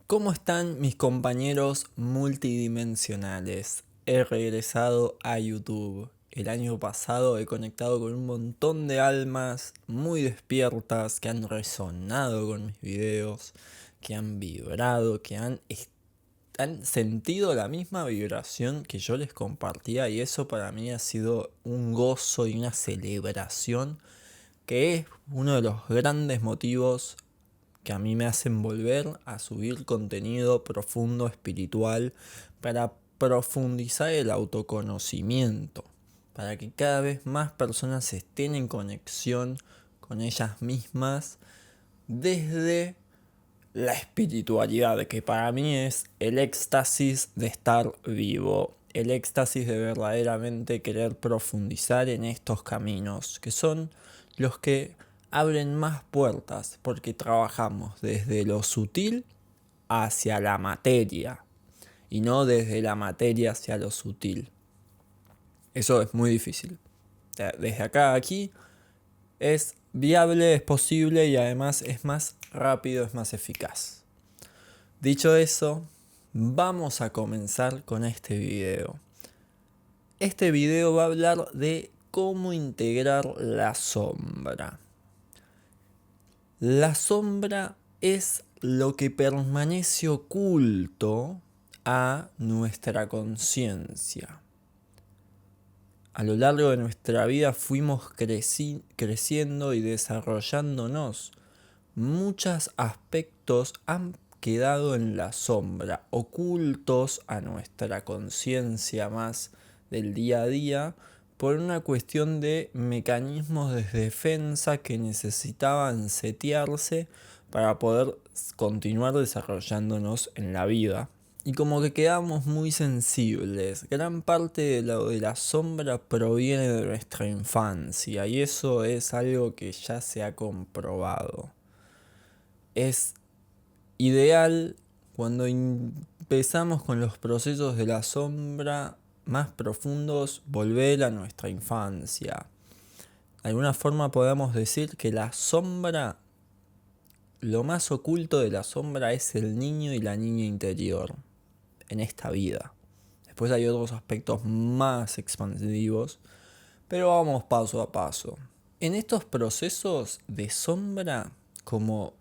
¿Cómo están mis compañeros multidimensionales? He regresado a YouTube. El año pasado he conectado con un montón de almas muy despiertas que han resonado con mis videos, que han vibrado, han sentido la misma vibración que yo les compartía, y eso para mí ha sido un gozo y una celebración que es uno de los grandes motivos que a mí me hacen volver a subir contenido profundo, espiritual, para profundizar el autoconocimiento, para que cada vez más personas estén en conexión con ellas mismas desde la espiritualidad, que para mí es el éxtasis de estar vivo, el éxtasis de verdaderamente querer profundizar en estos caminos, que son los que abren más puertas, porque trabajamos desde lo sutil hacia la materia, y no desde la materia hacia lo sutil. Eso es muy difícil. Desde acá a aquí es viable, es posible, y además es más rápido, es más eficaz. Dicho eso, vamos a comenzar con este video. Este video va a hablar de cómo integrar la sombra. La sombra es lo que permanece oculto a nuestra conciencia. A lo largo de nuestra vida fuimos creciendo y desarrollándonos. Muchos aspectos han quedado en la sombra, ocultos a nuestra conciencia más del día a día, por una cuestión de mecanismos de defensa que necesitaban setearse para poder continuar desarrollándonos en la vida. Y como que quedamos muy sensibles. Gran parte de lo de la sombra proviene de nuestra infancia, y eso es algo que ya se ha comprobado. Es ideal cuando empezamos con los procesos de la sombra más profundos, volver a nuestra infancia. De alguna forma podemos decir que la sombra, lo más oculto de la sombra es el niño y la niña interior en esta vida. Después hay otros aspectos más expansivos, pero vamos paso a paso. En estos procesos de sombra, como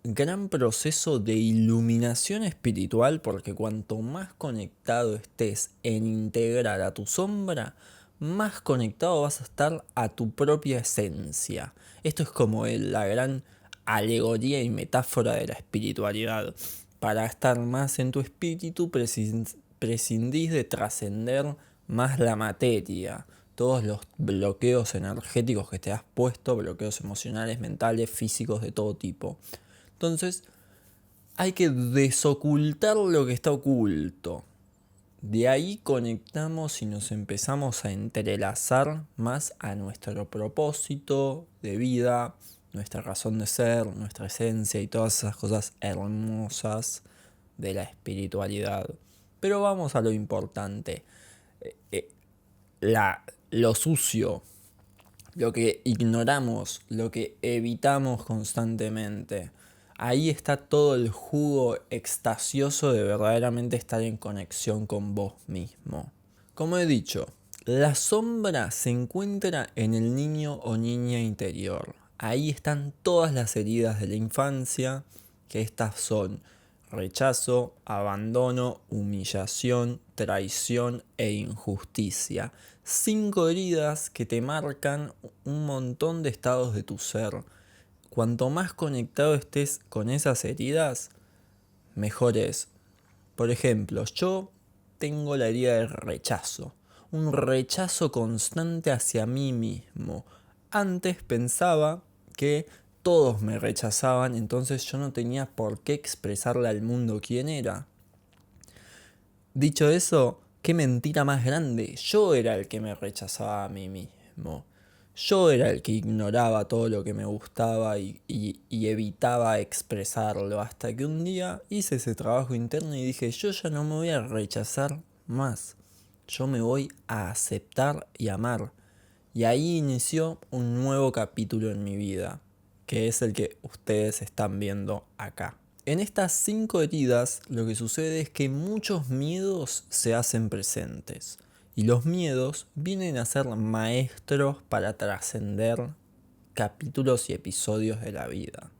gran proceso de iluminación espiritual, porque cuanto más conectado estés en integrar a tu sombra, más conectado vas a estar a tu propia esencia. Esto es como la gran alegoría y metáfora de la espiritualidad. Para estar más en tu espíritu prescindís de trascender más la materia. Todos los bloqueos energéticos que te has puesto, bloqueos emocionales, mentales, físicos, de todo tipo. Entonces, hay que desocultar lo que está oculto. De ahí conectamos y nos empezamos a entrelazar más a nuestro propósito de vida, nuestra razón de ser, nuestra esencia y todas esas cosas hermosas de la espiritualidad. Pero vamos a lo importante. Lo sucio, lo que ignoramos, lo que evitamos constantemente. Ahí está todo el jugo extasioso de verdaderamente estar en conexión con vos mismo. Como he dicho, la sombra se encuentra en el niño o niña interior. Ahí están todas las heridas de la infancia, que estas son rechazo, abandono, humillación, traición e injusticia. 5 heridas que te marcan un montón de estados de tu ser. Cuanto más conectado estés con esas heridas, mejor es. Por ejemplo, yo tengo la herida del rechazo. Un rechazo constante hacia mí mismo. Antes pensaba que todos me rechazaban, entonces yo no tenía por qué expresarle al mundo quién era. Dicho eso, qué mentira más grande. Yo era el que me rechazaba a mí mismo. Yo era el que ignoraba todo lo que me gustaba y evitaba expresarlo, hasta que un día hice ese trabajo interno y dije, yo ya no me voy a rechazar más. Yo me voy a aceptar y amar. Y ahí inició un nuevo capítulo en mi vida, que es el que ustedes están viendo acá. En estas 5 heridas lo que sucede es que muchos miedos se hacen presentes y los miedos vienen a ser maestros para trascender capítulos y episodios de la vida.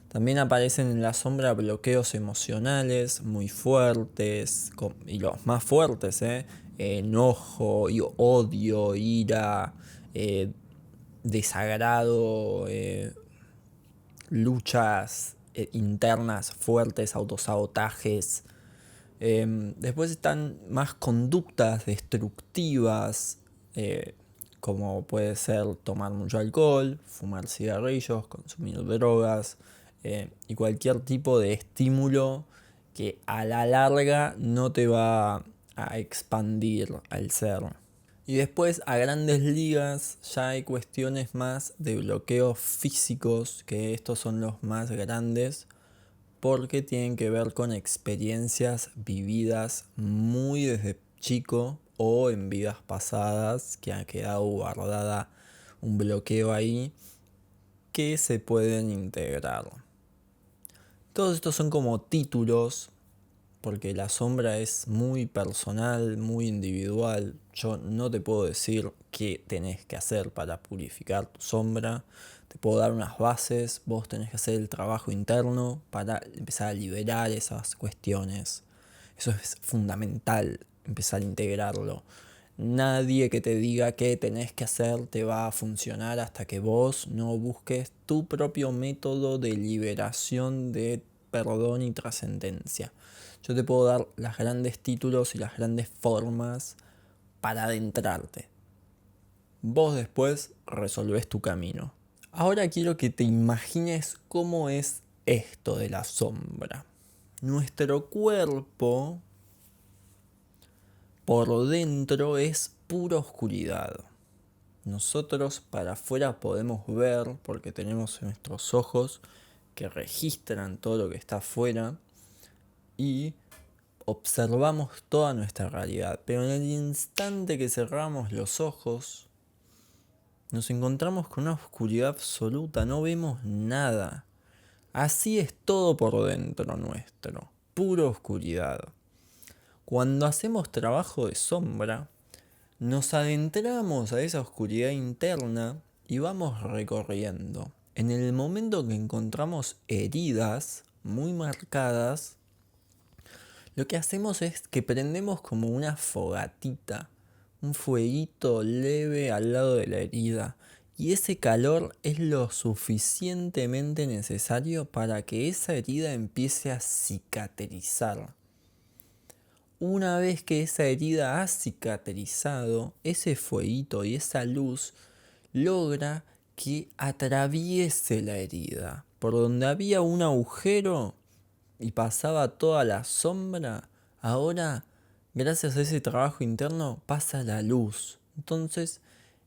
También aparecen en la sombra bloqueos emocionales muy fuertes y los más fuertes, enojo, odio, ira, desagrado, luchas internas fuertes, autosabotajes. Después están más conductas destructivas, como puede ser tomar mucho alcohol, fumar cigarrillos, consumir drogas y cualquier tipo de estímulo que a la larga no te va a expandir al ser. Y después a grandes ligas ya hay cuestiones más de bloqueos físicos, que estos son los más grandes, porque tienen que ver con experiencias vividas muy desde chico o en vidas pasadas que ha quedado guardada un bloqueo ahí que se pueden integrar. Todos estos son como títulos porque la sombra es muy personal, muy individual. Yo no te puedo decir qué tenés que hacer para purificar tu sombra. Te puedo dar unas bases, vos tenés que hacer el trabajo interno para empezar a liberar esas cuestiones. Eso es fundamental, empezar a integrarlo. Nadie que te diga qué tenés que hacer te va a funcionar hasta que vos no busques tu propio método de liberación, de perdón y trascendencia. Yo te puedo dar los grandes títulos y las grandes formas para adentrarte. Vos después resolvés tu camino. Ahora quiero que te imagines cómo es esto de la sombra. Nuestro cuerpo por dentro es pura oscuridad. Nosotros para afuera podemos ver porque tenemos nuestros ojos que registran todo lo que está afuera y observamos toda nuestra realidad. Pero en el instante que cerramos los ojos, nos encontramos con una oscuridad absoluta, no vemos nada. Así es todo por dentro nuestro, pura oscuridad. Cuando hacemos trabajo de sombra, nos adentramos a esa oscuridad interna y vamos recorriendo. En el momento que encontramos heridas muy marcadas, lo que hacemos es que prendemos como una fogatita, un fueguito leve al lado de la herida. Y ese calor es lo suficientemente necesario para que esa herida empiece a cicatrizar. Una vez que esa herida ha cicatrizado, ese fueguito y esa luz logra que atraviese la herida. Por donde había un agujero y pasaba toda la sombra, ahora, gracias a ese trabajo interno, pasa la luz. Entonces,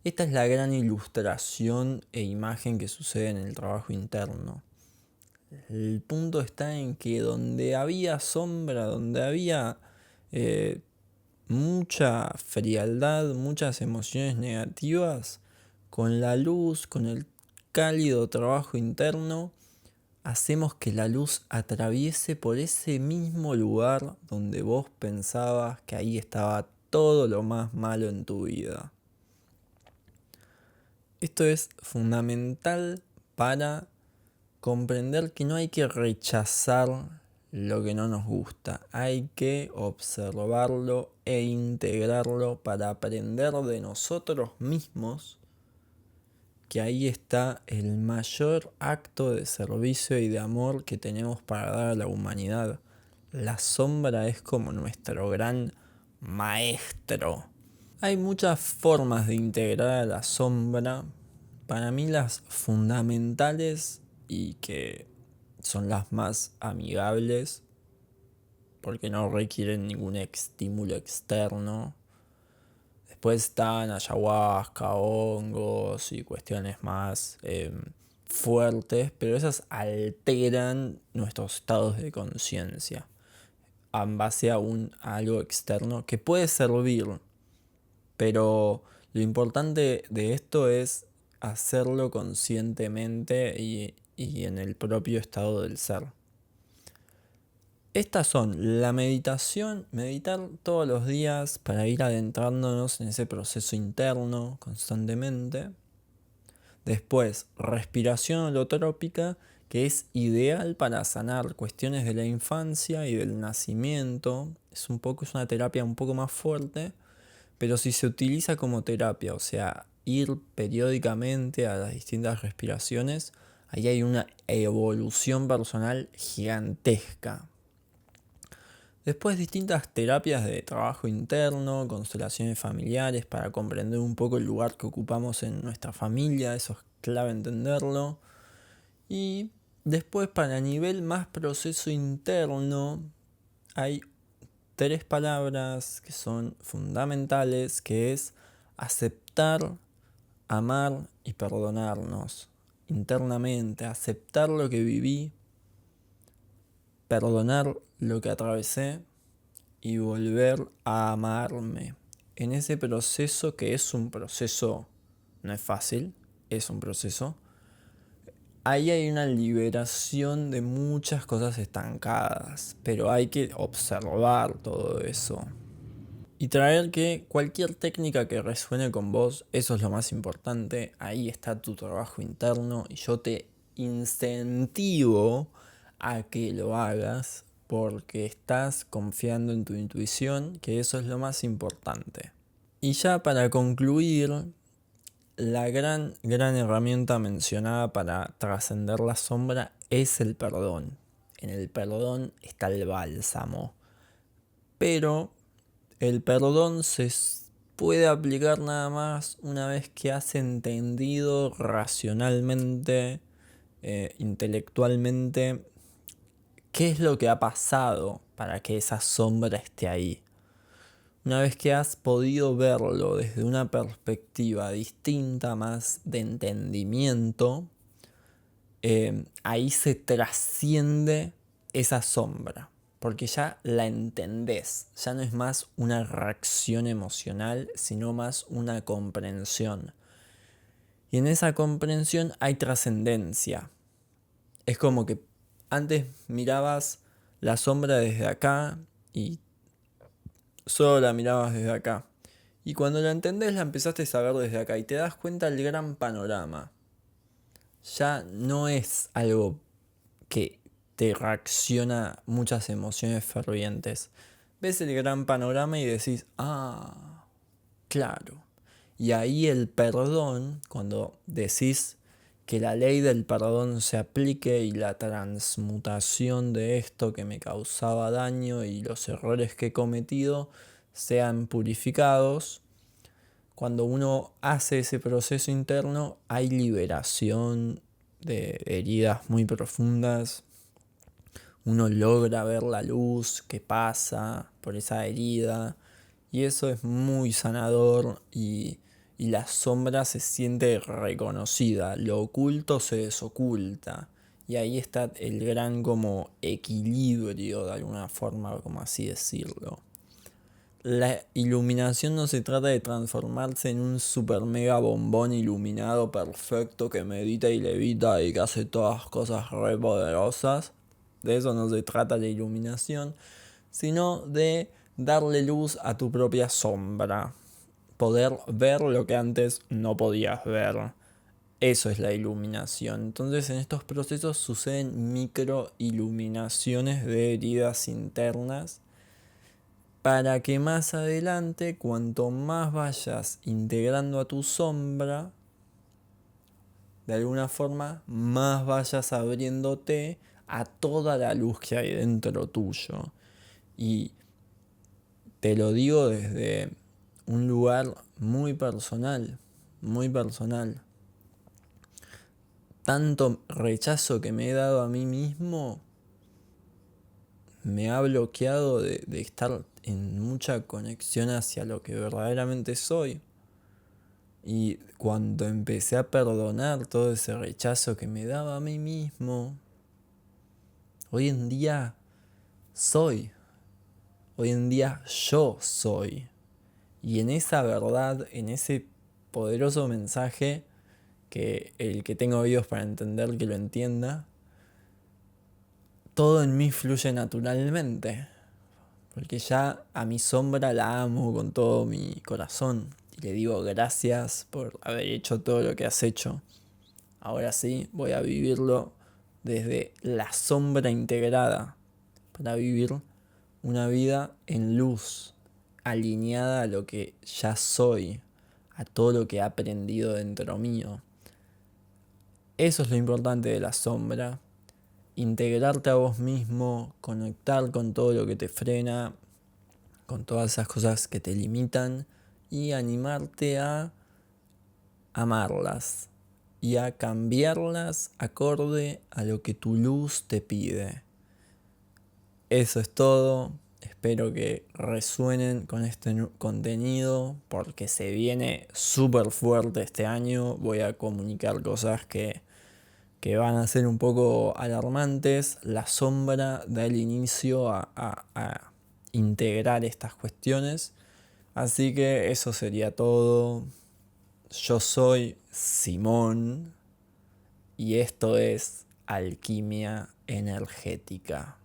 esta es la gran ilustración e imagen que sucede en el trabajo interno. El punto está en que donde había sombra, donde había mucha frialdad, muchas emociones negativas, con la luz, con el cálido trabajo interno, hacemos que la luz atraviese por ese mismo lugar donde vos pensabas que ahí estaba todo lo más malo en tu vida. Esto es fundamental para comprender que no hay que rechazar lo que no nos gusta, hay que observarlo e integrarlo para aprender de nosotros mismos, que ahí está el mayor acto de servicio y de amor que tenemos para dar a la humanidad. La sombra es como nuestro gran maestro. Hay muchas formas de integrar a la sombra. Para mí las fundamentales y que son las más amigables porque no requieren ningún estímulo externo. Después están ayahuasca, hongos y cuestiones más fuertes, pero esas alteran nuestros estados de conciencia en base a algo externo que puede servir, pero lo importante de esto es hacerlo conscientemente y en el propio estado del ser. Estas son la meditación, meditar todos los días para ir adentrándonos en ese proceso interno constantemente. Después, respiración holotrópica, que es ideal para sanar cuestiones de la infancia y del nacimiento. Es una terapia un poco más fuerte, pero si se utiliza como terapia, o sea, ir periódicamente a las distintas respiraciones, ahí hay una evolución personal gigantesca. Después distintas terapias de trabajo interno, constelaciones familiares para comprender un poco el lugar que ocupamos en nuestra familia, eso es clave entenderlo. Y después para nivel más proceso interno hay 3 palabras que son fundamentales, que es aceptar, amar y perdonarnos internamente, aceptar lo que viví, perdonar lo que atravesé y volver a amarme. En ese proceso, que es un proceso, no es fácil, es un proceso, ahí hay una liberación de muchas cosas estancadas, pero hay que observar todo eso. Y traer que cualquier técnica que resuene con vos, eso es lo más importante, ahí está tu trabajo interno y yo te incentivo a que lo hagas porque estás confiando en tu intuición, que eso es lo más importante. Y ya para concluir, la gran herramienta mencionada para trascender la sombra es el perdón. En el perdón está el bálsamo. Pero el perdón se puede aplicar nada más una vez que has entendido racionalmente, intelectualmente, qué es lo que ha pasado para que esa sombra esté ahí. Una vez que has podido verlo desde una perspectiva distinta, más de entendimiento, ahí se trasciende esa sombra. Porque ya la entendés, ya no es más una reacción emocional, sino más una comprensión. Y en esa comprensión hay trascendencia. Es como que antes mirabas la sombra desde acá y solo la mirabas desde acá. Y cuando la entendés la empezaste a ver desde acá y te das cuenta del gran panorama. Ya no es algo que te reacciona muchas emociones fervientes. Ves el gran panorama y decís, claro. Y ahí el perdón, cuando decís que la ley del perdón se aplique y la transmutación de esto que me causaba daño y los errores que he cometido sean purificados, cuando uno hace ese proceso interno hay liberación de heridas muy profundas. Uno logra ver la luz que pasa por esa herida y eso es muy sanador y la sombra se siente reconocida, lo oculto se desoculta y ahí está el gran como equilibrio de alguna forma, como así decirlo. La iluminación no se trata de transformarse en un super mega bombón iluminado perfecto que medita y levita y que hace todas cosas re poderosas. De eso no se trata la iluminación, sino de darle luz a tu propia sombra. Poder ver lo que antes no podías ver. Eso es la iluminación. Entonces en estos procesos suceden micro iluminaciones de heridas internas para que más adelante, cuanto más vayas integrando a tu sombra, de alguna forma, más vayas abriéndote a toda la luz que hay dentro tuyo. Y te lo digo desde un lugar muy personal, muy personal. Tanto rechazo que me he dado a mí mismo me ha bloqueado de estar en mucha conexión hacia lo que verdaderamente soy. Y cuando empecé a perdonar todo ese rechazo que me daba a mí mismo, hoy en día soy. Hoy en día yo soy. Y en esa verdad, en ese poderoso mensaje, que el que tenga oídos para entender que lo entienda, todo en mí fluye naturalmente. Porque ya a mi sombra la amo con todo mi corazón. Y le digo gracias por haber hecho todo lo que has hecho. Ahora sí, voy a vivirlo desde la sombra integrada. Para vivir una vida en luz, alineada a lo que ya soy, a todo lo que he aprendido dentro mío. Eso es lo importante de la sombra. Integrarte a vos mismo, conectar con todo lo que te frena, con todas esas cosas que te limitan y animarte a amarlas y a cambiarlas acorde a lo que tu luz te pide. Eso es todo. Espero que resuenen con este contenido porque se viene súper fuerte este año. Voy a comunicar cosas que van a ser un poco alarmantes. La sombra da el inicio a integrar estas cuestiones. Así que eso sería todo. Yo soy Simón y esto es Alquimia Energética.